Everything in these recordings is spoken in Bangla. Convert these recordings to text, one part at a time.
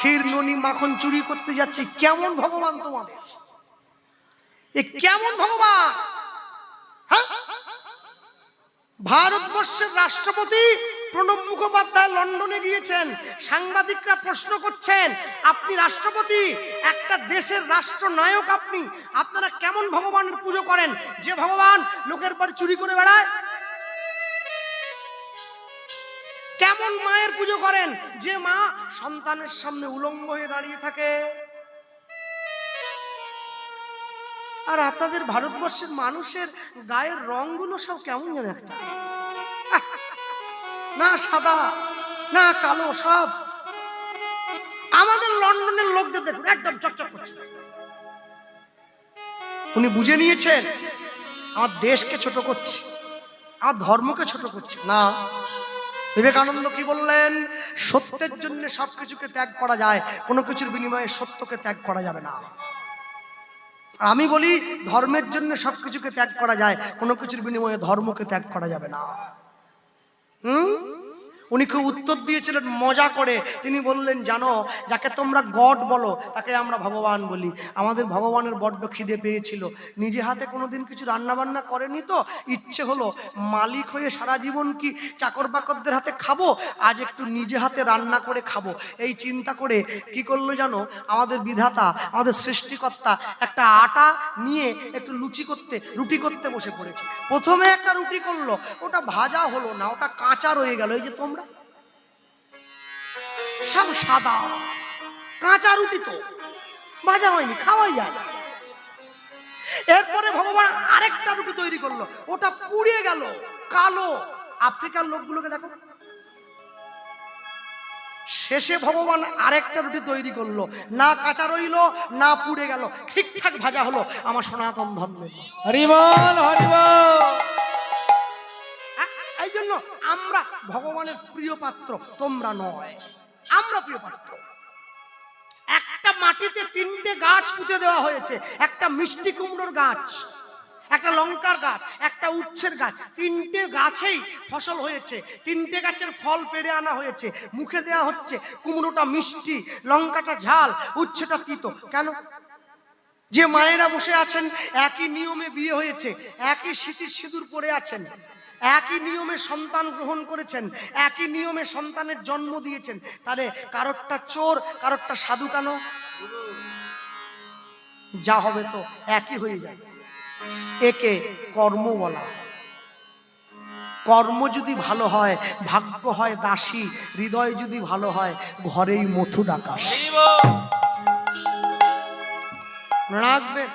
ক্ষীর ননি মাখন চুরি করতে যাচ্ছে। কেমন ভগবান তোমাদের, এ কেমন ভগবান? হ্যাঁ, ভারতবর্ষের রাষ্ট্রপতি প্রণব মুখোপাধ্যায় লন্ডনে গিয়েছেন। সাংবাদিকরা প্রশ্ন করছেন, আপনি রাষ্ট্রপতি, একটা দেশের রাষ্ট্রনায়ক আপনি, আপনারা কেমন ভগবানের পুজো করেন? যে ভগবান লোকের বাড়ি চুরি করে বেড়ায়। কেমন মায়ের পুজো করেন? যে মা সন্তানের সামনে উলঙ্গ হয়ে দাঁড়িয়ে থাকে। আর আপনাদের ভারতবর্ষের মানুষের গায়ের রংগুলো সব কেমন যেন একটা, না সাদা না কালো, সব। আমাদের লন্ডনের লোকদের দেখুন, একদম চকচক করছে। উনি বুঝে নিয়েছেন আমার দেশকে ছোট করছে, আমার ধর্মকে ছোট করছে না। বিবেকানন্দ কি বললেন? সত্যের জন্য সবকিছুকে ত্যাগ করা যায়, কোনো কিছুর বিনিময়ে সত্যকে ত্যাগ করা যাবে না। আমি বলি ধর্মের জন্য সবকিছুকে ত্যাগ করা যায়, কোনো কিছুর বিনিময়ে ধর্মকে ত্যাগ করা যাবে না। উনি খুব উত্তর দিয়েছিলেন মজা করে। তিনি বললেন, জানো, যাকে তোমরা গড বলো তাকে আমরা ভগবান বলি। আমাদের ভগবানের বড্ড খিদে পেয়েছিল, নিজে হাতে কোনোদিন কিছু রান্না বান্না করেনি, তো ইচ্ছে হলো মালিক হয়ে সারা জীবন কি চাকর বাকরদের হাতে খাবো, আজ একটু নিজে হাতে রান্না করে খাবো। এই চিন্তা করে কি করলো জানো? আমাদের বিধাতা, আমাদের সৃষ্টিকর্তা একটা আটা নিয়ে একটু রুটি করতে বসে পড়েছে। প্রথমে একটা রুটি করলো, ওটা ভাজা হলো না, ওটা কাঁচা রয়ে গেল। এই যে তোমরা সব সাদা কাঁচা রুটি, তো ভাজা হয়নি, খাওয়াই যায় না। এরপরে ভগবান আরেকটা রুটি তৈরি করলো, ওটা পুড়ে গেল, কালো। আফ্রিকার লোকগুলোকে দেখো। শেষে ভগবান আরেকটা রুটি তৈরি করলো, না কাঁচা রইলো না পুড়ে গেল, ঠিকঠাক ভাজা হলো। আমার সনাতন ধর্মের হরি বল, হরি বল। এই জন্য আমরা ভগবানের প্রিয় পাত্র, তোমরা নয়, আমরা প্রিয় পাত্র। একটা মাটিতে 3টে গাছ পুঁতে দেওয়া হয়েছে, একটা মিষ্টি কুমড়োর গাছ, একটা লঙ্কার গাছ, একটা উচ্ছের গাছ। 3টে গাছেই ফসল হয়েছে, 3টে গাছের ফল পেড়ে আনা হয়েছে, মুখে দেওয়া হচ্ছে। কুমড়োটা মিষ্টি, লঙ্কাটা ঝাল, উচ্ছেটা তিতো। কেন? যে মায়েরা বসে আছেন, একই নিয়মে বিয়ে হয়েছে, একই স্মৃতির সিঁদুর পরে আছেন, একই নিয়মে সন্তান গ্রহণ করেছেন, একই নিয়মে সন্তানের জন্ম দিয়েছেন, তাহলে কারোরটা চোর কারোরটা সাধু কেন? যা হবে তো একই হয়ে যাবে। একে কর্ম বলা। কর্ম যদি ভালো হয় ভাগ্য হয় দাসী, হৃদয় যদি ভালো হয় ঘরেই মথুর আকাশ। রাখবেন।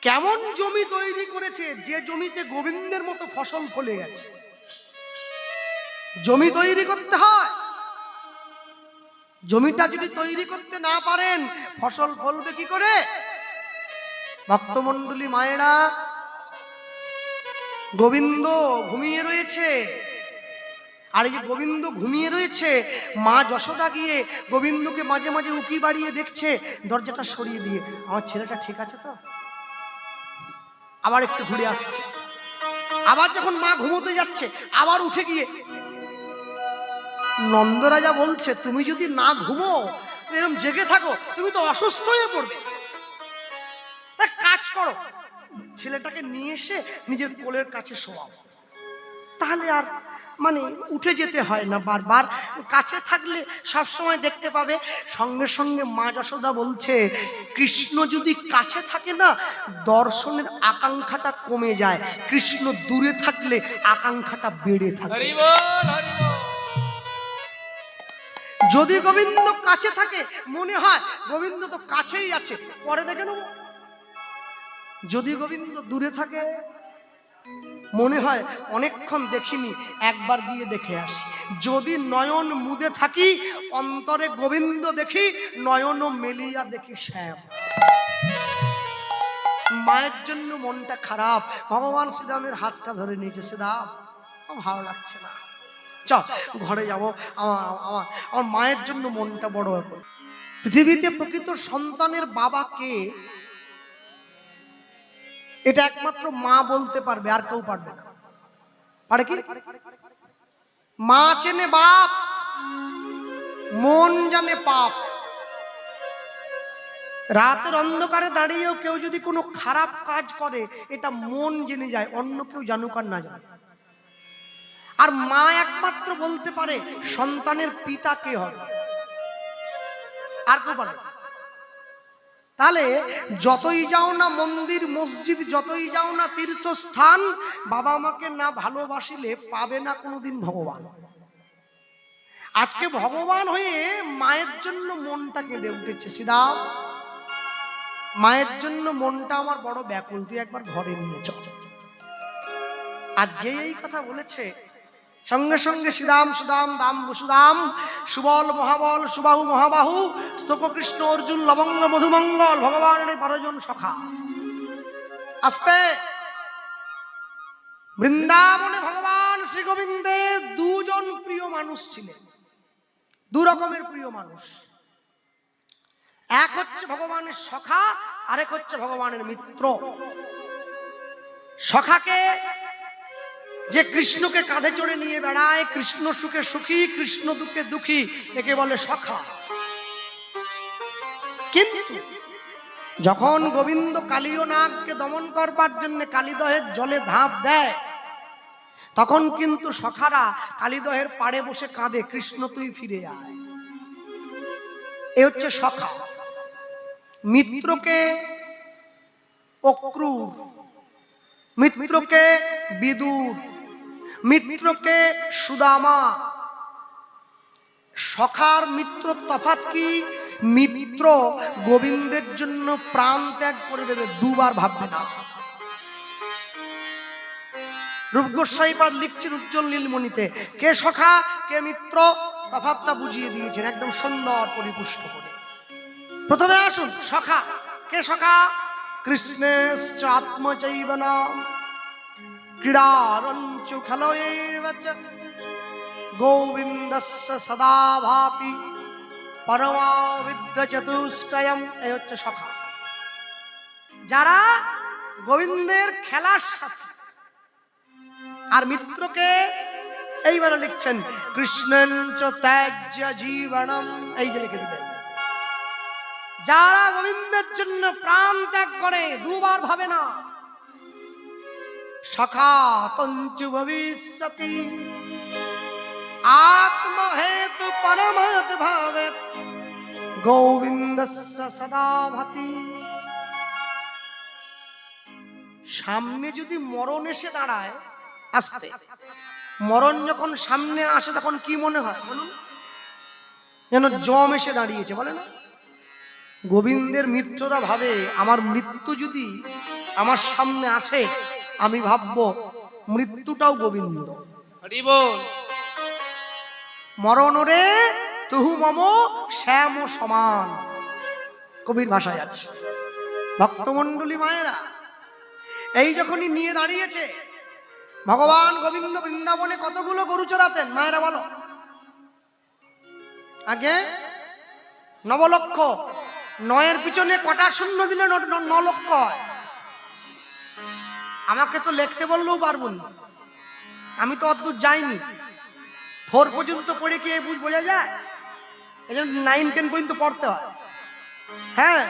কেমন জমি তৈরি করেছে, যে জমিতে গোবিন্দের মতো ফসল ফলে গেছে। জমি তৈরি করতে হয়, জমিটা যদি তৈরি করতে না পারেন ফসল ফলবে কি করে? ভক্তমণ্ডলী মায়েরা, গোবিন্দ ঘুমিয়ে রয়েছে, আর এই যে গোবিন্দ ঘুমিয়ে রয়েছে, মা যশোদা গিয়ে গোবিন্দকে মাঝে মাঝে উকি বাড়িয়ে দেখছে, দরজাটা সরিয়ে দিয়ে, আমার ছেলেটা ঠিক আছে তো, আবার একটু ঘুরে আসছে। আবার যখন মা ঘুমোতে যাচ্ছে আবার উঠে গিয়ে, নন্দরাজা বলছে, তুমি যদি না ঘুমো, এরকম জেগে থাকো, তুমি তো অসুস্থ হয়ে পড়বে। এক কাজ করো, ছেলেটাকে নিয়ে এসে নিজের কোলের কাছে শোয়াও, তাহলে আর মানে উঠে যেতে হয় না বারবার, কাছে থাকলে সব সময় দেখতে পাবে। সঙ্গে সঙ্গে মা যশোদা বলছে, কৃষ্ণ যদি কাছে থাকে না, দর্শনের আকাঙ্ক্ষাটা কমে যায়, কৃষ্ণ দূরে থাকলে আকাঙ্ক্ষাটা বেড়ে থাকে। যদি গোবিন্দ কাছে থাকে মনে হয় গোবিন্দ তো কাছেই আছে, পরে দেখে নেব। যদি গোবিন্দ দূরে থাকে মনে হয় অনেকক্ষণ দেখিনি, একবার গিয়ে দেখে আসি। যদি নয়ন মুদে থাকি অন্তরে গোবিন্দ দেখি, নয়ন মেলিয়া দেখি শ্যাম। মায়ের জন্য মনটা খারাপ, ভগবান শ্রীরামের হাতটা ধরে নিয়েছে, শ্রীরাম ভালো লাগছে না, চল ঘরে যাবো। আমার মায়ের জন্য মনটা বড় ব্যাপার। পৃথিবীতে প্রকৃত সন্তানের বাবা কে, এটা একমাত্র মা বলতে পারবে, আর কেউ পারবে না। পারে কি? মা চেনে বাপ, মন জানে পাপ। রাতের অন্ধকারে দাঁড়িয়েও কেউ যদি কোনো খারাপ কাজ করে, এটা মন জেনে যায়, অন্য কেউ জানুক আর না জানুক। আর মা একমাত্র বলতে পারে সন্তানের পিতা কে হবে, আর কেউ পারে না। তাহলে যতই যাও না মন্দির মসজিদ, যতই যাও না তীর্থস্থান, বাবা মাকে না ভালোবাসিলে পাবে না কোনোদিন ভগবান। আজকে ভগবান হয়ে মায়ের জন্য মনটা কেঁদে উঠেছে। সিদা, মায়ের জন্য মনটা আমার বড় ব্যাকুল, তুই একবার ঘরে নিয়ে চল। আর যে এই কথা বলেছে, সঙ্গে সঙ্গে শ্রীদাম সুদাম দাম বসুদাম, সুবল মহাবল সুবাহু মহাবাহু, স্তপ কৃষ্ণ অর্জুন লবঙ্গ মধুমঙ্গল, ভগবানের 12 জন সখা। আস্তে বৃন্দাবনে ভগবান শ্রী গোবিন্দের 2 জন প্রিয় মানুষ ছিলেন, 2 রকমের প্রিয় মানুষ। এক হচ্ছে ভগবানের সখা, আরেক হচ্ছে ভগবানের মিত্র। সখাকে, যে কৃষ্ণকে কাঁধে চড়ে নিয়ে বেড়ায়, কৃষ্ণ সুখে সুখী কৃষ্ণ দুঃখে দুঃখী, একে বলে সখা। কিন্তু যখন গোবিন্দ কালীয় নাগকে দমন করবার জন্য কালীদহের জলে ধাপ দেয়, তখন কিন্তু সখারা কালীদহের পাড়ে বসে কাঁদে, কৃষ্ণ তুই ফিরে আয়। এ হচ্ছে সখা। মিত্রকে অক্রূর, মিত্রকে বিদুর, মিত্রকে সুদামা। সখার মিত্র তফাৎ কি? মিত্র গোবিন্দের জন্য প্রাণ ত্যাগ করে দেবে, 2 বার ভাববে না। রূপ গোস্বাইপাদ লিখছেন উজ্জ্বল নীলমণিতে, কে সখা কে মিত্র তফাৎটা বুঝিয়ে দিয়েছেন একদম সুন্দর পরিপুষ্ট করে। প্রথমে আসুন সখা। কে সখা? কৃষ্ণেশ্চ আত্মচৈব নাম ক্রীড়ারঞ্চু খলয়েব চ গোবিন্দস্য সদা ভাতি পরমাবিদ্য চতুষ্টয়ম। এই হচ্ছে সখা, যারা গোবিন্দের খেলার সাথে। আর মিত্রকে এইবারে লিখছেন কৃষ্ণেন চ ত্যাজ্য জীবনম, এই যে লিখে দিলেন, যারা গোবিন্দের জন্য প্রাণ ত্যাগ করে, 2 বার ভাবে না। সখা তঞ্চু ভবিষ্যতি আত্মহেতু পরমত ভাবেত গোবিন্দস্য সদা ভাতি। সামনে যদি মরণ এসে দাঁড়ায়, আসতে মরণ যখন সামনে আসে তখন কি মনে হয় বলুন? যেন জম এসে দাঁড়িয়েছে, বলে না? গোবিন্দের মিত্ররা ভাবে আমার মৃত্যু যদি আমার সামনে আসে, আমি ভাববো মৃত্যুটাও গোবিন্দ। মরণরে তুহু মম শ্যাম সমান, কবির ভাষায় আছে। ভক্তমণ্ডলী মায়েরা, এই যখনই নিয়ে দাঁড়িয়েছে, ভগবান গোবিন্দ বৃন্দাবনে কতগুলো গরু চড়াতেন মায়েরা বলো? আগে 9 লক্ষ। 9-এর পিছনে কটা শূন্য দিলে 9 লক্ষ হয়? আমাকে তো লিখতে বললেও পারবো না, আমি তো অদ্ভুত যাইনি। 4 পর্যন্ত পড়ে কি এই বোঝা যায়? এই জন্য 9, 10 পর্যন্ত পড়তে হয়। হ্যাঁ,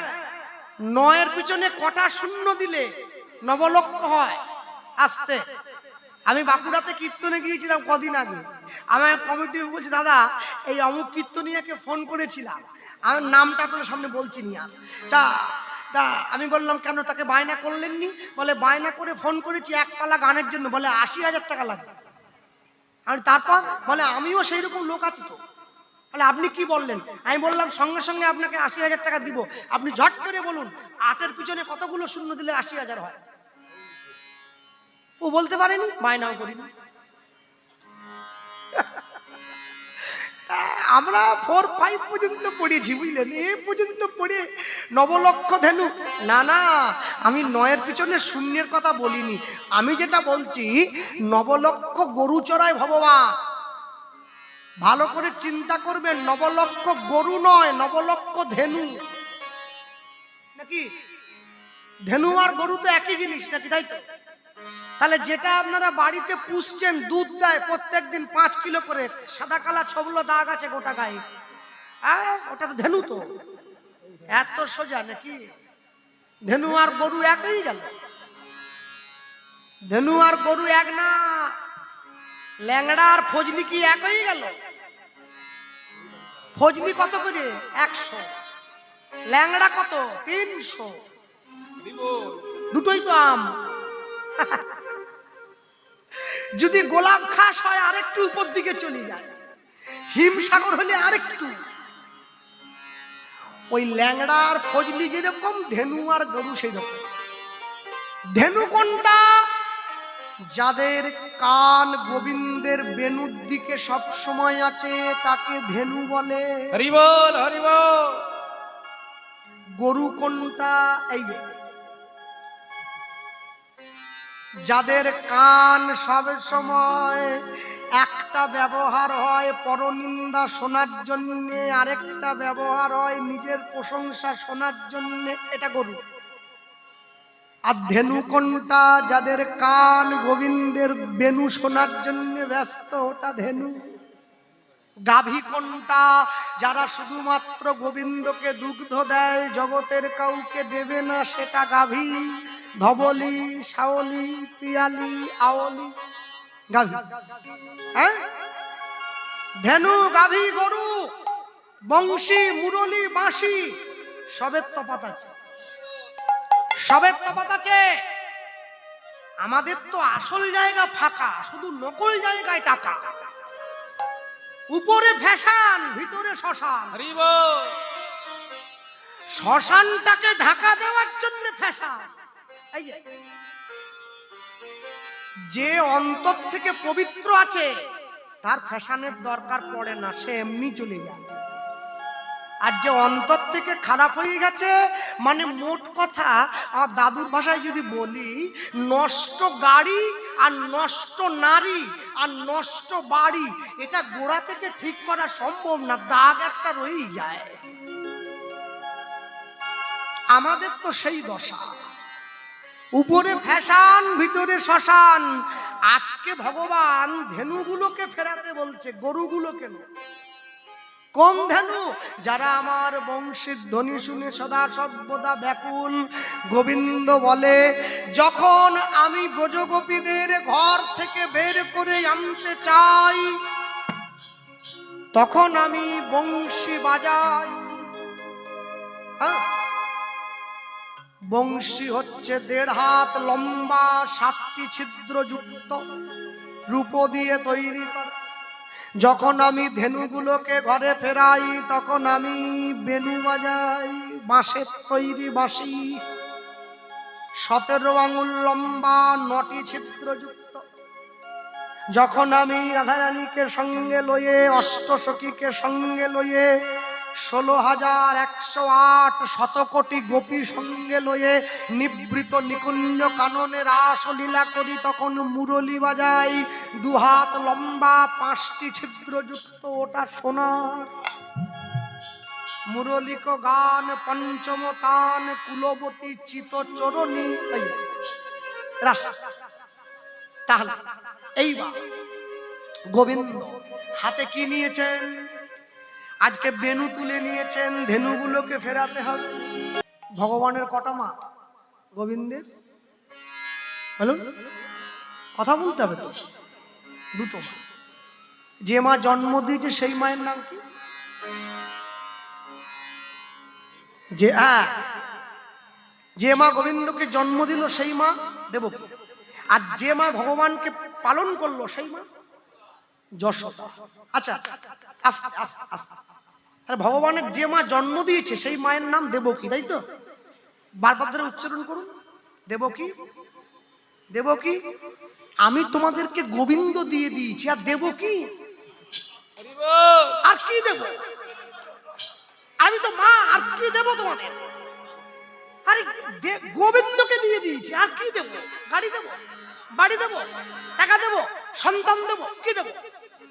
9-এর পিছনে কটা শূন্য দিলে 9 লক্ষ হয়? আসতে, আমি বাঁকুড়াতে কীর্তনে গিয়েছিলাম কদিন আগে। আমার কমিটি বলছে, দাদা এই অমুক কীর্তনিয়াকে ফোন করেছিলাম, আমার নামটা আপনার সামনে বলছি নি। আর তা আমি বললাম কেন, তাকে বায়না করলেননি? বলে বায়না করে ফোন করেছি 1 পালা গানের জন্য, বলে 80,000 টাকা লাগবে। আর তারপর বলে আমিও সেই রকম লোক আছি তো। বলে আপনি কি বললেন? আমি বললাম সঙ্গে সঙ্গে আপনাকে 80,000 টাকা দিব, আপনি ঝট করে বলুন 8-এর পিছনে কতগুলো শূন্য দিলে 80,000 হয়। ও বলতে পারেনি, বায়নাও করিনি। আমরা 4, 5 পর্যন্ত পড়েছি, বুঝলেন? এ পর্যন্ত পড়ে 9 লক্ষ ধেনু না, আমি 9-এর পিছনে শূন্যের কথা বলিনি। আমি যেটা বলছি, 9 লক্ষ গরু চড়ায় ভগবান। ভালো করে চিন্তা করবেন, 9 লক্ষ গরু নয়, 9 লক্ষ ধেনু। নাকি ধেনু আর গরু তো একই জিনিস নাকি, তাই তো? তাহলে যেটা আপনারা বাড়িতে পুষছেন, দুধ দেয় প্রত্যেকদিন 5 কিলো করে, সাদা কালা ছবলো দাগ আছে গোটা গায়ে, ওটা তো ধেনু, তো এত সোজা নাকি? ধেনু আর গরু একই গেল? ধেনু আর গরু এক না। ল্যাংড়া আর ফজলি কি একই গেল? ফজলি কত করে? 100। ল্যাংড়া কত? 300। দুটোই তো আম। যদি গোলাপ খাস হয় আরেকটু উপর দিকে চলে যায়, হিমসাগর হলে আরেকটু। ওই ল্যাংড়া আর ফজলি যেরকম, ধেনু আর গরু সেই রকম। ধেনু কোনটা? যাদের কান গোবিন্দের বেনুর দিকে সব সময় আছে তাকে ধেনু বলে। হরি বল, হরি বল। গরু কোনটা? এই যে যাদের কান সব সময় একটা ব্যবহার হয় পরনিন্দা শোনার জন্য, আরেকটা ব্যবহার হয় নিজের প্রশংসা শোনার জন্য, এটা গরু। আর ধেনু কোনটা? যাদের কান গোবিন্দের বেনু শোনার জন্য ব্যস্ত, ওটা ধেনু। গাভী কোনটা? যারা শুধুমাত্র গোবিন্দকে দুগ্ধ দেয়, জগতের কাউকে দেবে না, সেটা গাভী। ধবলি, শাওলি, পিয়ালি, আওলি, গাভী। হ্যাঁ, ধেনু, গাভী, গরু, বংশী, মুরলী, বাঁশি, সবের তফাৎ আছে, সবের তফাৎ আছে। আমাদের তো আসল জায়গা ফাঁকা, শুধু নকল জায়গায় টাকা। উপরে ফ্যাশন, ভিতরে শ্মশান। হরি বল। শ্মশানটাকে ঢাকা দেওয়ার জন্য ফ্যাশন। এই যে অন্তর থেকে পবিত্র আছে তার ফ্যাশনের দরকার পড়ে না, সে এমনি চলে যায়। আর যে অন্তর থেকে খারাপ হয়ে গেছে, মানে মোট কথা আমার দাদুর ভাষায় যদি বলি, নষ্ট গাড়ি আর নষ্ট নারী আর নষ্ট বাড়ি, এটা গোড়া থেকে ঠিক করা সম্ভব না, দাগ একটা রয়েই যায়। আমাদের তো সেই দশা, উপরে ফ্যাশন, ভিতরে শ্মশান। আজকে ভগবান ধেনুগুলোকে ফেরাতে বলছে, গরুগুলোকে না। কোন ধেনু? যারা আমার বংশের ধ্বনি শুনে সদা সর্বদা ব্যাকুল। গোবিন্দ বলে, যখন আমি ব্রজগোপীদের ঘর থেকে বের করে আনতে চাই, তখন আমি বংশী বাজাই। বংশী হচ্ছে 1.5 হাত লম্বা, 7টি ছিদ্রযুক্ত, রূপ দিয়ে তৈরি করা। যখন আমি ধেনুগুলোকে ঘরে ফেরাই, তখন আমি বেনু বাজাই, বাঁশের তৈরি বাঁশি। 17 আঙুল লম্বা, 9টি ছিদ্রযুক্ত। যখন আমি রাধারানীকে সঙ্গে লয়ে, অষ্টসখীকে সঙ্গে লয়ে, 16,108 শতকোটি গোপী সঙ্গে লয়ে নিবৃত নিকুঞ্জ কাননে রাসলীলা করি, তখন মুরলী বাজাই। 2 হাত লম্বা, 5টি ছিদ্রযুক্ত, ওটা সোনার। মুরলিক গান পঞ্চম তান, কুলবতী চিত চরণী। তাহলে এইবার গোবিন্দ হাতে কি নিয়েছেন? আজকে বেনু তুলে নিয়েছেন, ধেনুগুলোকে ফেরাতে হবে। ভগবানের কটা মা? গোবিন্দের বলুন, কথা বলতে হবে তো। 2টো মা। যে মা জন্ম দিয়েছে সেই মায়ের নাম কি? যে মা গোবিন্দকে জন্ম দিল সেই মা দেবকী। আর যে মা ভগবানকে পালন করলো সেই মা যশোদা। আচ্ছা, আস্তে আস্তে আস্তে। ভগবানের যে মা জন্ম দিয়েছে সেই মায়ের নাম দেবকী, তাই তো? বারবার ধরে উচ্চারণ করুন, দেবকী, দেবকী। আমি তোমাদেরকে গোবিন্দ দিয়ে দিয়েছি, আর দেবকী? আর কি দেব? আমি তো মা, আর কি দেব তোমাদের? আরে গোবিন্দকে দিয়ে দিয়েছি, আর কি দেব? গাড়ি দেব, বাড়ি দেব, টাকা দেব, সন্তান দেব, কি দেব?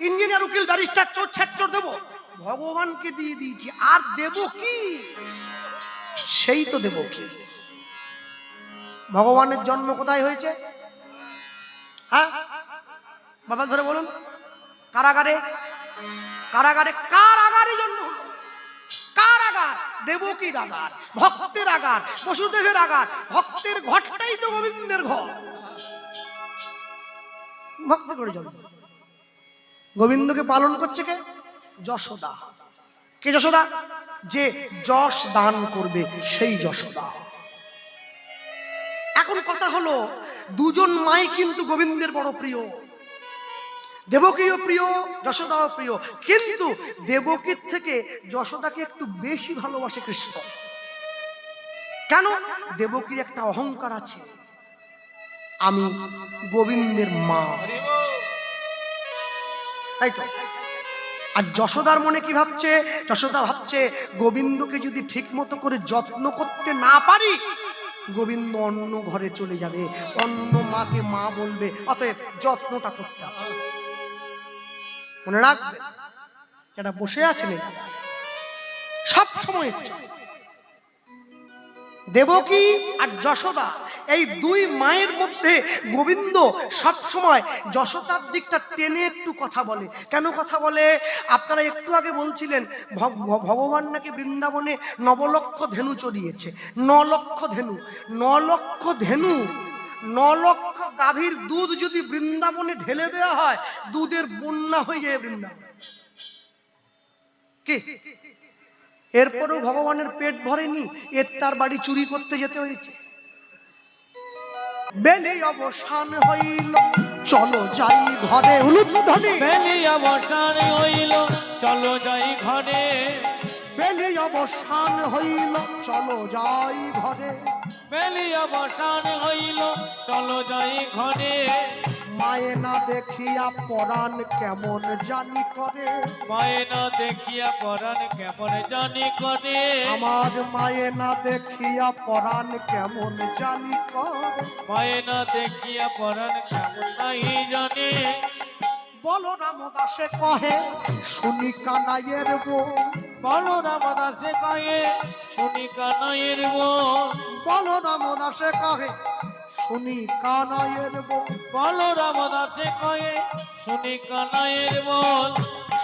ইঞ্জিনিয়ার, উকিল, ব্যারিস্টার, চোর, ছেচর দেব? ভগবানকে দিয়ে দিয়েছি, আর দেব কি? সেই তো দেব কি। ভগবানের জন্ম কোথায় হয়েছে? হ্যাঁ, বাবা ধরে বলুন। কারাগারে। কারাগারে, কারাগারে জন্ম হলো। দেবকীর আগার, ভক্তের আগার, বসুদেবের আগার। ভক্তের ঘরটাই তো গোবিন্দের ঘর। ভক্ত করে জন্ম। গোবিন্দকে পালন করছে কে? যশোদা। কে যশোদা? যে যশ দান করবে সেই যশোদা। এখন কথা হলো, দুজন মাই কিন্তু গোবিন্দের বড় প্রিয়। দেবকীও প্রিয়, যশোদাও প্রিয়, কিন্তু দেবকীর থেকে যশোদাকে একটু বেশি ভালোবাসে কৃষ্ণ। কেন? দেবকীর একটা অহংকার আছে, আমি গোবিন্দের মা, তাই তো। আর যশোদার মনে কি ভাবছে? যশোদা ভাবছে গোবিন্দকে যদি ঠিক মতো করে যত্ন করতে না পারি, গোবিন্দ অন্য ঘরে চলে যাবে, অন্য মাকে মা বলবে, অতএব যত্নটা করতে হবে। মনে রাখবেন, যারা বসে আছেন সব সময় দেবকী আর যশোদা, এই দুই মায়ের মধ্যে গোবিন্দ সব সময় যশোদার দিকটা টেনে একটু কথা বলে। কেন কথা বলে? আপনারা একটু আগে বলছিলেন ভগবান নাকি বৃন্দাবনে 9 লক্ষ ধেনু চড়িয়েছে। 9 লক্ষ ধেনু, 9 লক্ষ ধেনু, 9 লক্ষ গাভীর দুধ যদি বৃন্দাবনে ঢেলে দেওয়া হয়, দুধের বন্যা হয়ে যায় বৃন্দাবন। কি এরপরেও ভগবানের পেট ভরেনি, এর তার বাড়ি চুরি করতে যেতে হয়েছে। বেলি অবসান হইল চলো যাই ঘরে, উলুধ্বনি। বেলি অবসান হইল চলো যাই ঘরে, বেলি অবসান হইল চলো যাই ঘরে, বেলি অবসান হইল চলো যাই ঘরে। মায়ে না দেখিয়া পরাণ কেমন জানি করে, মায়ে না দেখিয়া পরাণ কেমন জানি করে, আমার মায়ে না দেখিয়া পরাণ কেমন জানি করে, মায়ে না দেখিয়া পরাণ কেমন নাই জানে। বলরাম দাসে কহে শুনি কানাইয়ের বউ, বলরাম দাসে কহে শুনি কানাইয়ের বউ, বলরাম দাসে কহে শুনি কানাইয়ের বউ, বলরাম দাসে কহে শুনি কানাইয়ের বল।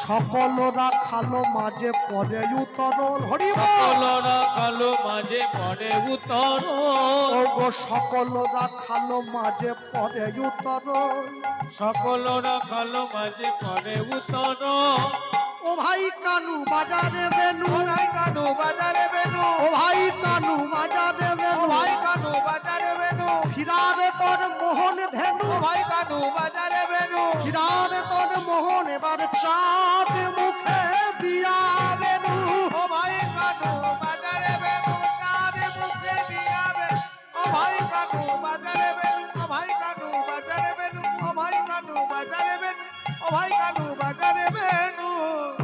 সকলরা খালো মাঝে পড়ে উতরল, হরি বল। সকলরা কালো মাঝে পড়ে উত্তর, ও গো সকলরা খালো মাঝে পড়ে উতরল, সকলরা কালো মাঝে পড়ে উত্তর। ও ভাই কানু বাজারে বেনু, ভাই কানু বাজারে বেনু, ও ভাই কানু বাজারে বেনু, ভাই কানু বাজারে বেনু, ফিরারে তোর মোহন ধেনু, ভাই কানু বাজারে বেনু, ফিরারে তোর মোহন এবার চাঁদ মুখে দিয়া বেনু, ও ভাই কানু বাজারে বেনু, চাঁদ মুখে দিয়াবে। ও ভাই কানু বাজারে বেনু, ও ভাই কানু বাজারে বেনু, ও ভাই কানু বাজারে বেনু, ও ভাই কানু বাজারে বেনু।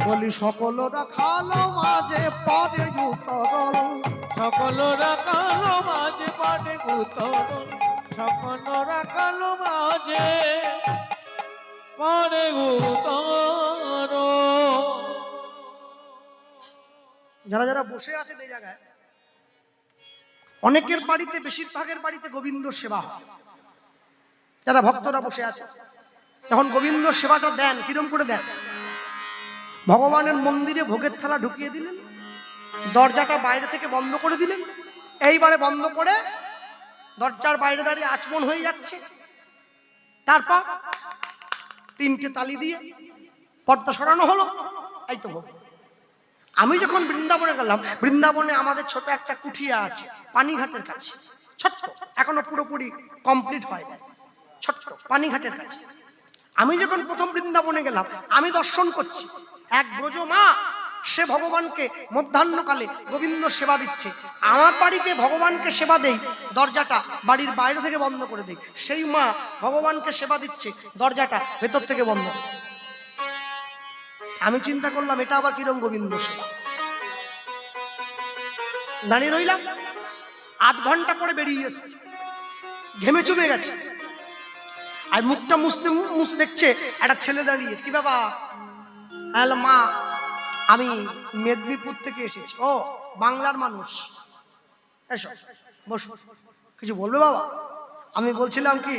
বলি সকলরা খালো মাঝে পড়ে উতরল, সকলরা কালো মাঝে পড়ে উত্তর, সকলরা কালো মাঝে পড়ে উত্তর। যারা যারা বসে আছেন এই জায়গায়, অনেকের বাড়িতে, বেশিরভাগের বাড়িতে গোবিন্দ সেবা হয়। যারা ভক্তরা বসে আছে, যখন গোবিন্দ সেবাটা দেন, কিরম করে দেন? ভগবানের মন্দিরে ভোগের থালা ঢুকিয়ে দিলেন, দরজাটা বাইরে থেকে বন্ধ করে দিলেন, এইবারে বন্ধ করে দরজার বাইরে দাঁড়িয়ে আচমন হয়ে যাচ্ছে, তারপর 3টে তালি দিয়ে পর্দা সরানো হলো, এই তো ভোগ। আমি যখন বৃন্দাবনে গেলাম, বৃন্দাবনে আমাদের ছোট একটা কুঠিয়া আছে পানিঘাটের কাছে, ছোট্ট, এখনো পুরোপুরি কমপ্লিট হয় না, ছোট্ট পানিঘাটের কাছে। আমি যখন প্রথম বৃন্দাবনে গেলাম, আমি দর্শন করছি এক ব্রজ মা, সে ভগবানকে মধ্যাহ্নকালে গোবিন্দ সেবা দিচ্ছে। আমার বাড়িতে ভগবানকে সেবা দেই, দরজাটা বাড়ির বাইরে থেকে বন্ধ করে দেই, সেই মা ভগবানকে সেবা দিচ্ছে, দরজাটা ভেতর থেকে বন্ধ। আমি চিন্তা করলাম এটা আবার কিরম গোবিন্দ সেবা। দাঁড়িয়ে রইলাম, 8 ঘন্টা পরে বেরিয়ে এসেছে, ঘেমে চুমে গেছে, আর মুখটা মুছতে মুছতে দেখছে একটা ছেলে দাঁড়িয়ে। কি বাবা? হ্যালো মা, আমি মেদিনীপুর থেকে এসেছি। ও বাংলার মানুষ, এসো বসো, কিছু বলবে বাবা? আমি বলছিলাম কি,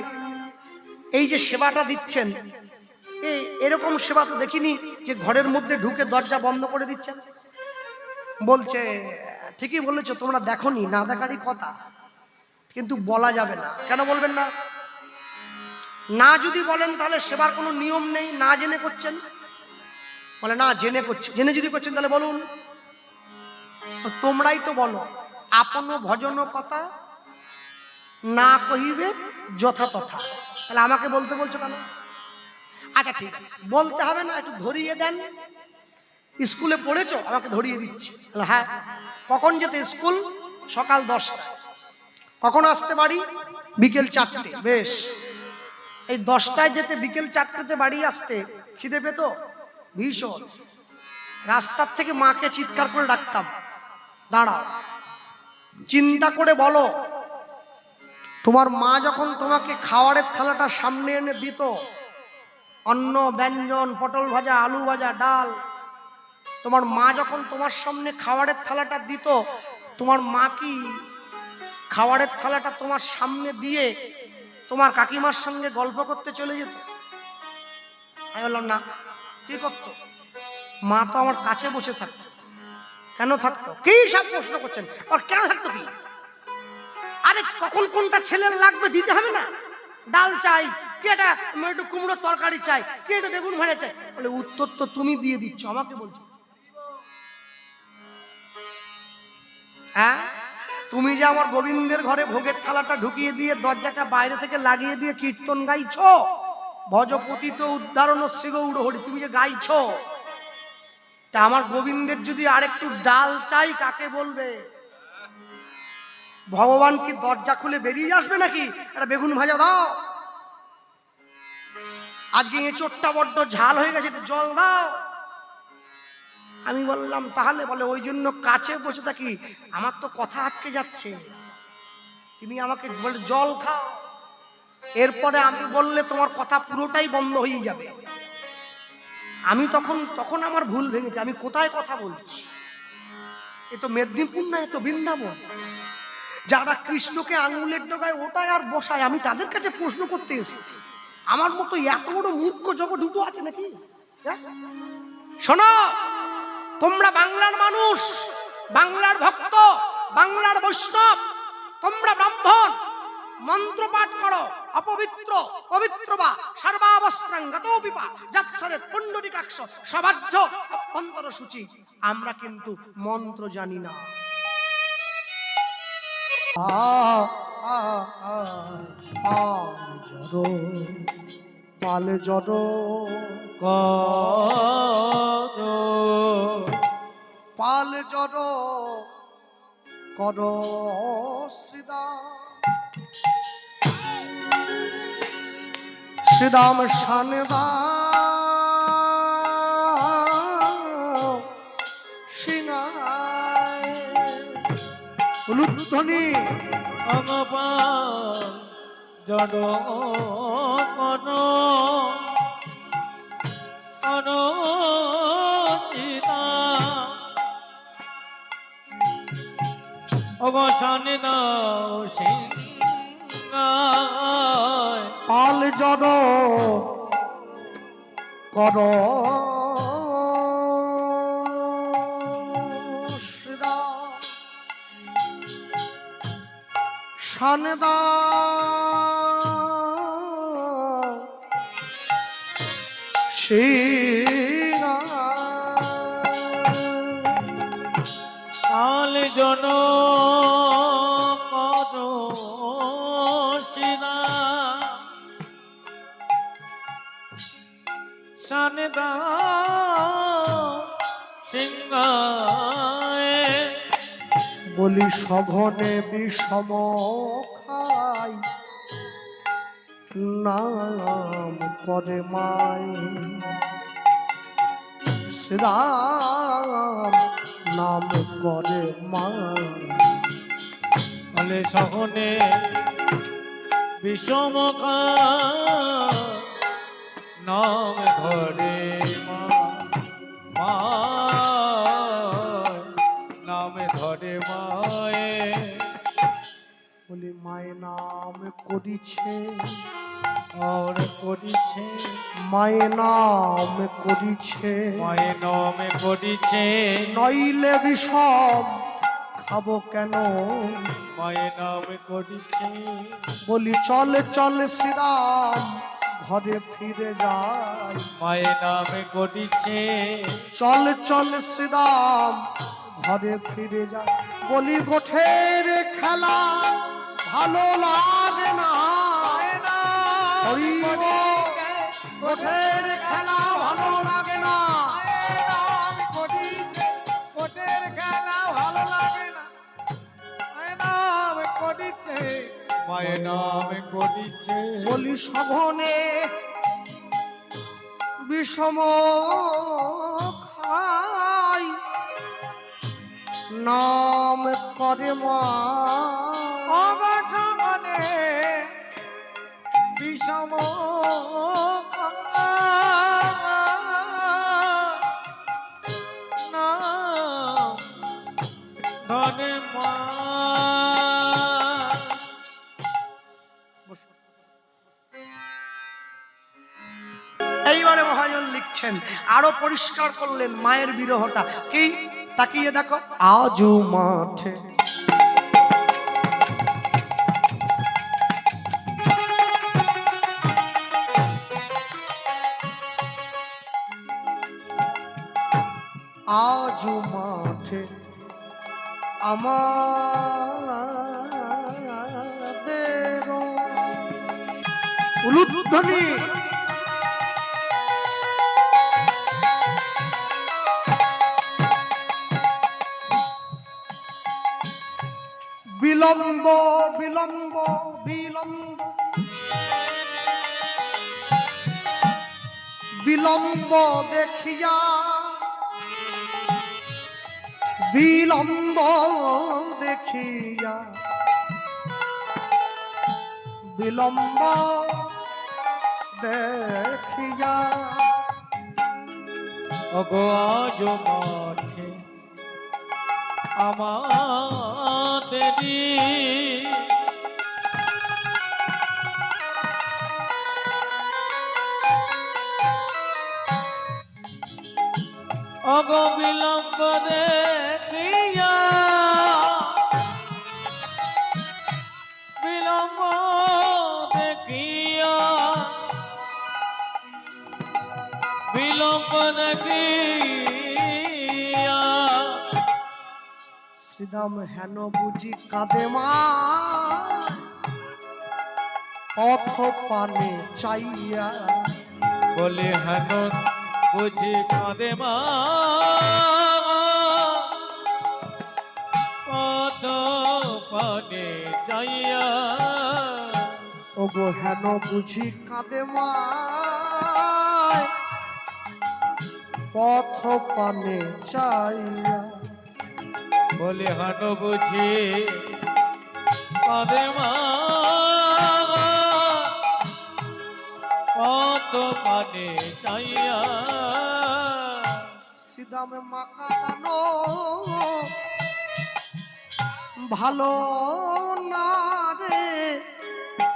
এই যে সেবাটা দিচ্ছেন, এরকম সেবা তো দেখিনি যে ঘরের মধ্যে ঢুকে দরজা বন্ধ করে দিচ্ছেন। বলছে ঠিকই বলেছো, তোমরা দেখোনি, না দেখারই কথা, কিন্তু বলা যাবে না। কেন বলবেন না? না যদি বলেন তাহলে সেবার কোনো নিয়ম নেই, না জেনে করছেন। বলে না জেনে করছে, জেনে যদি করছেন তাহলে বলুন। তোমরাই তো বলো আপন ভজন কথা না কহিবে যথা তথা, তাহলে আমাকে বলতে বলছো কেন? আচ্ছা ঠিক আছে, বলতে হবে না, একটু ধরিয়ে দেন। স্কুলে পড়েছো, আমাকে ধরিয়ে দিচ্ছে। হ্যাঁ, কখন যেতে স্কুল? সকাল 10টায়। কখন আসতে বাড়ি? বিকেল 4টে। বেশ, এই 10টায় যেতে বিকেল 4টেতে বাড়ি আসতে খিদে পেত ভীষণ। রাস্তার থেকে মাকে চিৎকার করে ডাকতাম, দাঁড়াও। চিন্তা করে বলো, তোমার মা যখন তোমাকে খাওয়ারের থালাটা সামনে এনে দিত, অন্ন ব্যঞ্জন, পটল ভাজা, আলু ভাজা, ডাল, তোমার মা যখন তোমার সামনে খাওয়ারের থালাটা দিত, তোমার মা কি খাওয়ারের থালাটা তোমার সামনে দিয়ে তোমার কাকিমার সঙ্গে গল্প করতে চলে যেত? আমি বললাম না। কি করতো? মা তো আমার কাছে বসে থাকতো। কেন থাকতো? কি সব প্রশ্ন করছেন? আর কেন থাকতো কি? আরে কখন কোনটা ছেলের লাগবে দিতে হবে না? ডাল চাই, কি এটা একটু কুমড়োর তরকারি চাই, কি এটা বেগুন ভাজা চাই, বলে উত্তর তো তুমি দিয়ে দিচ্ছ, আমাকে বলছো। হ্যাঁ, তুমি যে আমার গোবিন্দের ঘরে ভোগের থালাটা ঢুকিয়ে দিয়ে দরজাটা বাইরে থেকে লাগিয়ে দিয়ে কীর্তন গাইছো, ভজপতি তো উদ্ধারণ শ্রীগৌড় হরি, তুমি যে গাইছো, তা আমার গোবিন্দের যদি আরেকটু ডাল চাই কাকে বলবে? ভগবান কি দরজা খুলে বেরিয়ে আসবে নাকি? একটা বেগুন ভাজা দাও, আজকে এঁচোড়টা বড্ড ঝাল হয়ে গেছে, একটু জল দাও। আমি বললাম তাহলে? বলে ওই জন্য কাছে বসে থাকি, আমার তো কথা আটকে যাচ্ছে। তিনি আমাকে বলে জল খাও, এরপরে আমি বললে তোমার কথা পুরোটাই বন্ধ হয়ে যাবে। আমি তখন আমার ভুল ভেঙেছে, আমি কোথায় কথা বলছি? এ তো মেদিনীপুর না, এ তো বৃন্দাবন। যারা কৃষ্ণকে আঙুলের ডগায় ওটায় আর বসায়, আমি তাদের কাছে প্রশ্ন করতে এসেছি। আমার মতো এত বড় মূর্খ জগৎ দুটো আছে নাকি? শোনো, তোমরা বাংলার মানুষ, বাংলার ভক্ত, বাংলার বৈষ্ণব, তোমরা ব্রাহ্মণ, মন্ত্র পাঠ করো, অপবিত্র পবিত্র বা সর্বাবস্ত্রাঙ্গত পিপা যৎসরে পুণ্ডরিকাক্ষ সবাহ্য অন্তর সূচি। আমরা কিন্তু মন্ত্র জানি না। পালে জড় পালে জড় কর শ্রীদাম শানে দাও সিংহায় উলুধ্বনি জড় কন সীতা অবসানে দাও সিংহায় পাল জড় কর শানে দাও পাল জন কর সীতা শানে দাও সিংহায় বলি সঘনে বিষম খাই নাম করে মাই শ্রীরাম নাম করে মাই বলে সঘনে বিষম নাম ধরে মা নাম ধরে মায়ে বলি মায়ের নাম করিছে আর করিছে মায়ের নাম করিছে মায়ের নামে করিছে নইলে বিষম খাবো কেন? মায়ের নামে করিছে বলি চল চল শ্রীরাম ঘরে ফিরে যাই। মায়ের নামে করিছে চল চল শ্রীরাম ঘরে ফিরে যাই। বলি গোঠের খেলা ভালো লাগে না। হরি বল, গোঠের খেলা ভালো লাগে না। কোটের খেলা ভালো লাগে না মায়ের নামে করিছে মায়ের নামে করিছে বলি সঘনে বিষম খাই নাম করে মা। অগসনে বিষম ধনে মা এইবারে মহাজন লিখছেন, আরো পরিষ্কার করলেন মায়ের বিরহটা কি। তাকিয়ে দেখো, আজও মাঠে আজও মাঠে আমাদের উলুধ্বনি বিলম্ব বিলম্ব বিলম্ব বিলম্ব দেখিয়া বিলম্ব দেখিয়া বিলম্ব দেখিয়া অগো আজ মাঠে আমাদেরই অগো বিলম্ব দেখিয়া বিলম্ব দেখিয়া বিলম্ব দেখিয়া শ্রীরাম হেন বুঝি কাঁদে মা পথ পানে চাইয়া। বলে হেন বুঝি কাঁদে মা কত পানে যাইয়া ওগো হেন বুঝি কাঁদে মা পথ পানে চাইয়া। বলে হেন বুঝি কাঁদে মা কত পানে চাইয়া শ্রীরাম মা কাঁদানো ভালো না রে।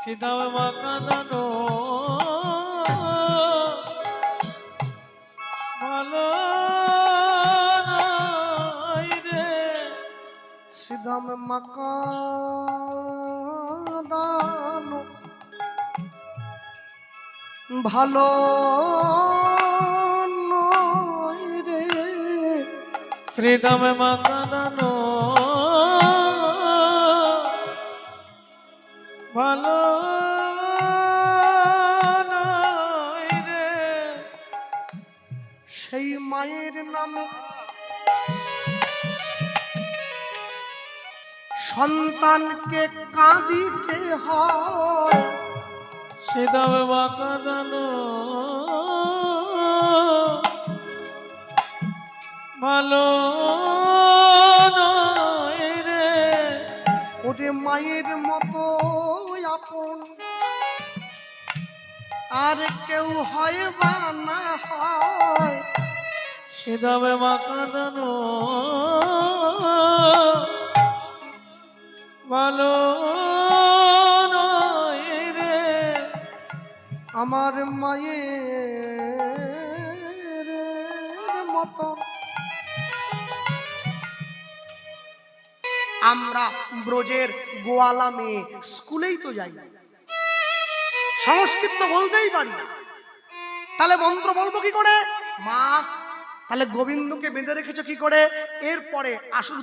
সীতাম মা কাঁদানো ভালো নয় রে শ্রীরাম মা কাঁদানো ভালো নয় রে। শ্রীদাম মা কাঁদানো ভালো নয় রে সেই মায়ের নামে সন্তানকে কাঁদিতে হয়। সীতাম মা কাঁদানো ভালো নয় রে ওরে মায়ের মতো আপন আর কেউ হয় বা না হয়। সীতাম মা কাঁদানো ভালো নয় রে আমার মায়ের মতো আমরা ব্রজের গোয়ালা মেয়ে, স্কুলেই তো যাই, সংস্কৃত তো বলতেই পারি না, তাহলে মন্ত্র বলবো কি করে? মা, তাহলে গোবিন্দকে বেঁধে রেখেছো কি করে? এরপরে আসল